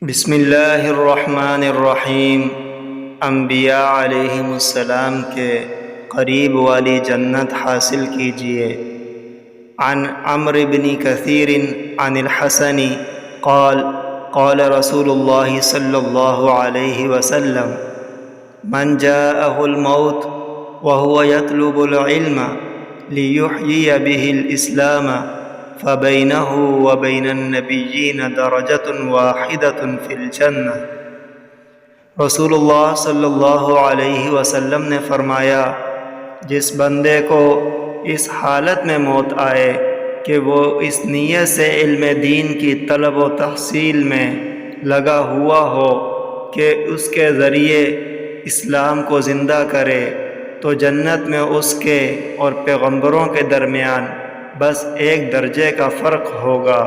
بسم اللہ الرحمن الرحیم۔ انبیاء علیہم السلام کے قریب والی جنت حاصل کیجیے۔ عن عمرو بن کثیر عن الحسن قال قال رسول اللہ صلی اللہ علیہ وسلم من جاءه الموت وهو يطلب العلم ليحيي به الإسلام فبينه وبين النبيين درجة واحدة في الجنة۔ رسول اللہ صلی اللہ علیہ وسلم نے فرمایا، جس بندے کو اس حالت میں موت آئے کہ وہ اس نیت سے علم دین کی طلب و تحصیل میں لگا ہوا ہو کہ اس کے ذریعے اسلام کو زندہ کرے، تو جنت میں اس کے اور پیغمبروں کے درمیان بس ایک درجے کا فرق ہوگا۔